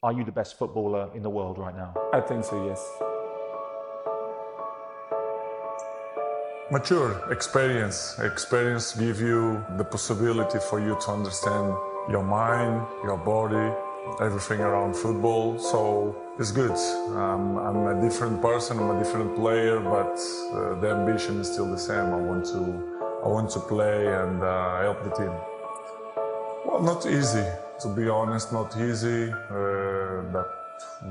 are you the best footballer in the world right now? I think so, yes. Mature experience. Experience give you the possibility for you to understand your mind, your body, everything around football. So it's good. I'm a different person, I'm a different player, but the ambition is still the same. I want to play and help the team. Well, not easy, to be honest, not easy. That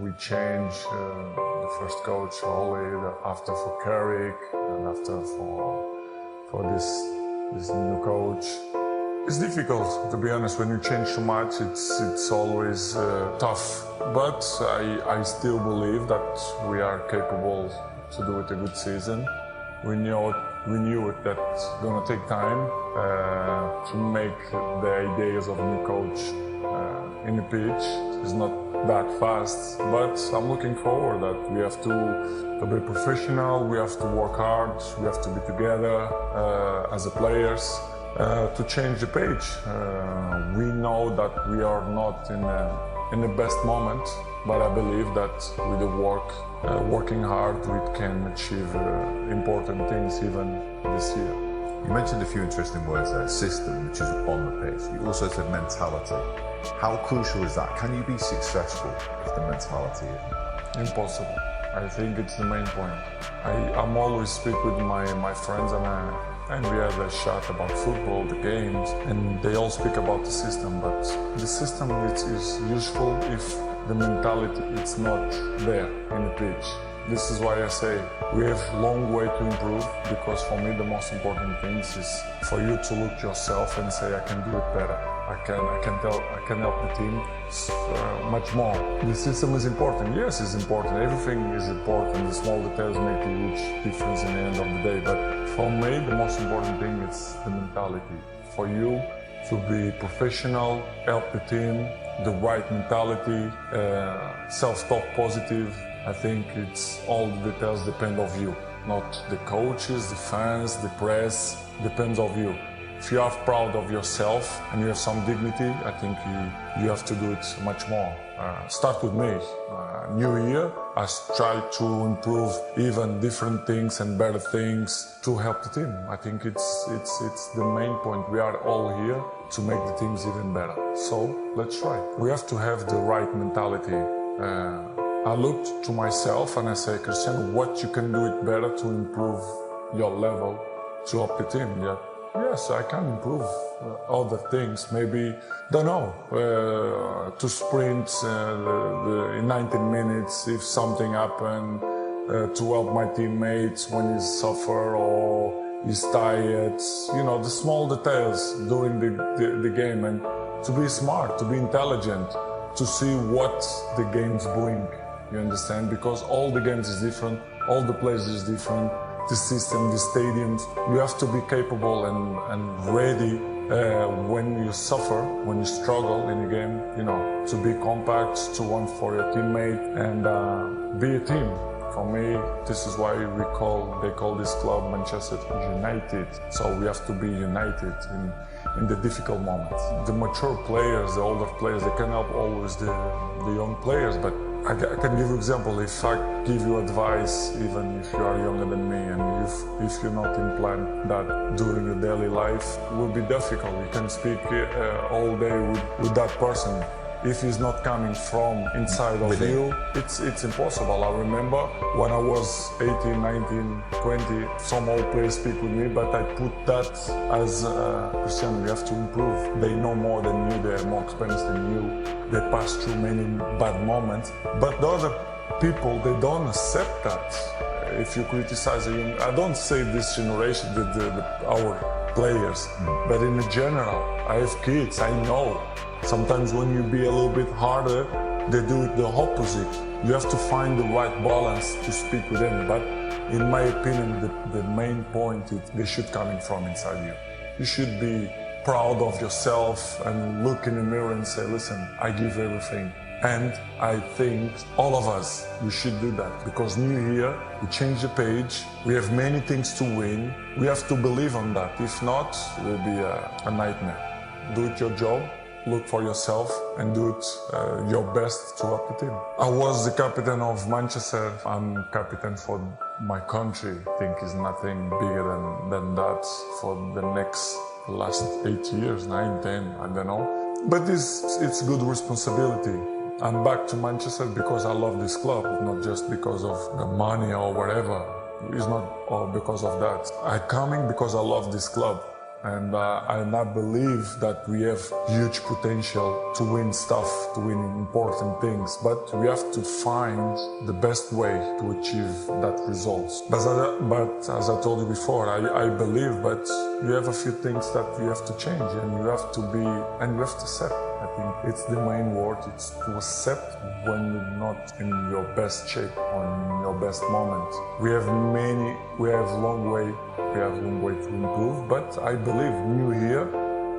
we changed the first coach only after for Carrick and after for this new coach. It's difficult, to be honest. When you change too much, it's always tough. But I still believe that we are capable to do it a good season. We knew it that it's gonna take time to make the ideas of a new coach in the pitch. It's not that fast, but I'm looking forward that we have to be professional, we have to work hard, we have to be together as a players to change the page. We know that we are not in the best moment, but I believe that with the working hard, we can achieve important things even this year. You mentioned a few interesting words there, system, which is on the pitch. You also said mentality. How crucial is that? Can you be successful if the mentality is? Impossible. I think it's the main point. I'm always speak with my friends and we have a chat about football, the games, and they all speak about the system, but the system is useful if the mentality is not there in the pitch. This is why I say we have a long way to improve, because for me the most important thing is for you to look yourself and say, I can do it better. I can help the team much more. The system is important. Yes, it's important. Everything is important. The small details make a huge difference in the end of the day. But for me, the most important thing is the mentality. For you to be professional, help the team, the right mentality, self-talk positive. I think it's all the details depend of you, not the coaches, the fans, the press, depends of you. If you are proud of yourself and you have some dignity, I think you have to do it much more. Start with me. New year, I try to improve even different things and better things to help the team. I think it's the main point. We are all here to make the teams even better. So let's try. We have to have the right mentality. I looked to myself and I say, Cristiano, what you can do it better to improve your level to help the team? Yeah. Yes, I can improve other things. Maybe, don't know, to sprint in 19 minutes if something happened, to help my teammates when he suffer or he's tired. You know, the small details during the game, and to be smart, to be intelligent, to see what the games bring. You understand? Because all the games is different, all the players is different, the system, the stadiums. You have to be capable and ready when you suffer, when you struggle in a game, you know, to be compact, to want for your teammate and be a team. For me, this is why they call this club Manchester United. So we have to be united in the difficult moments. The mature players, the older players, they can help always the young players, but I can give you example. If I give you advice, even if you are younger than me, and if you not implant that during your daily life, it will be difficult. You can speak all day with that person. If he's not coming from inside of you, it's impossible. I remember when I was 18, 19, 20, some old players speak with me, but I put that as Cristiano, you have to improve. They know more than you, they're more experienced than you, they pass through many bad moments. But the other people, they don't accept that. If you criticize them, I don't say this generation, our players, but in general, I have kids, I know. Sometimes when you be a little bit harder, they do it the opposite. You have to find the right balance to speak with them. But in my opinion, the main point is they should come from inside you. You should be proud of yourself and look in the mirror and say, listen, I give everything. And I think all of us, we should do that, because new year, we change the page, we have many things to win, we have to believe on that. If not, it will be a nightmare. Do it your job, look for yourself and do it your best throughout the team. I was the captain of Manchester. I'm captain for my country. I think is nothing bigger than that for the last 8 years, 9, 10, I don't know. But it's good responsibility. I'm back to Manchester because I love this club, not just because of the money or whatever. It's not all because of that. I'm coming because I love this club. And I believe that we have huge potential to win stuff, to win important things, but we have to find the best way to achieve that results. But as I told you before, I believe, but you have a few things that you have to change, and you have to accept. I think it's the main word, it's to accept when you're not in your best shape or in your best moment. We have a long way to improve, but I believe new year,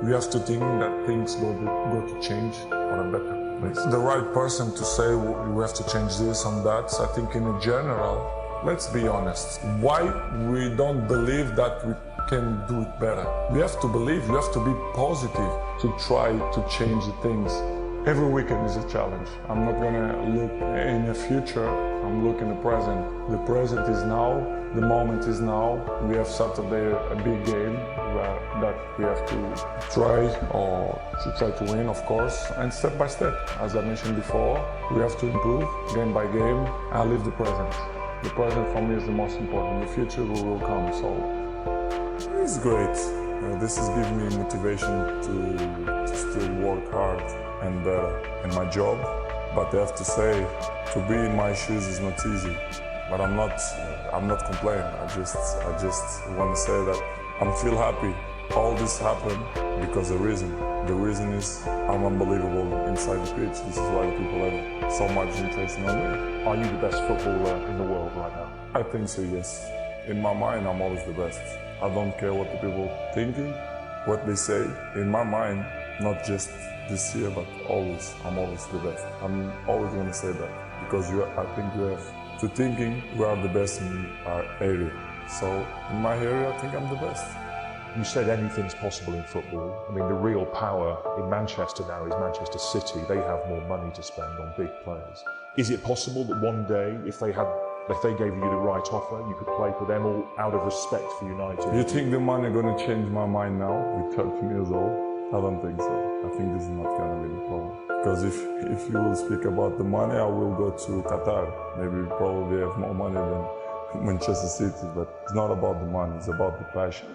we have to think that things go to change for a better place. The right person to say we have to change this and that, I think in general, let's be honest, why we don't believe that we can do it better? We have to believe, you have to be positive to try to change the things. Every weekend is a challenge. I'm not gonna look in the future, I'm looking the present. The present is now, the moment is now. We have Saturday a big game that we have to try to win, of course, and step by step. As I mentioned before, we have to improve game by game. I live the present. The present for me is the most important. The future will come, so. It's great. This has given me motivation to still work hard and better in my job. But I have to say, to be in my shoes is not easy. But I'm not complaining. I just want to say that I feel happy. All this happened because the reason is I'm unbelievable inside the pitch. This is why people have so much interest in me. Are you the best footballer in the world right now? I think so, yes. In my mind, I'm always the best. I don't care what the people thinking, what they say. In my mind, not just this year, but always, I'm always the best. I'm always going to say that because I think you have to thinking we are the best in our area. So in my area, I think I'm the best. You said anything's possible in football. I mean, the real power in Manchester now is Manchester City. They have more money to spend on big players. Is it possible that one day, if they gave you the right offer, you could play for them, all out of respect for United? You think the money going to change my mind now with 13 years old? I don't think so. I think this is not going to be the problem. Because if you will speak about the money, I will go to Qatar. Maybe probably have more money than Manchester City, but it's not about the money, it's about the passion.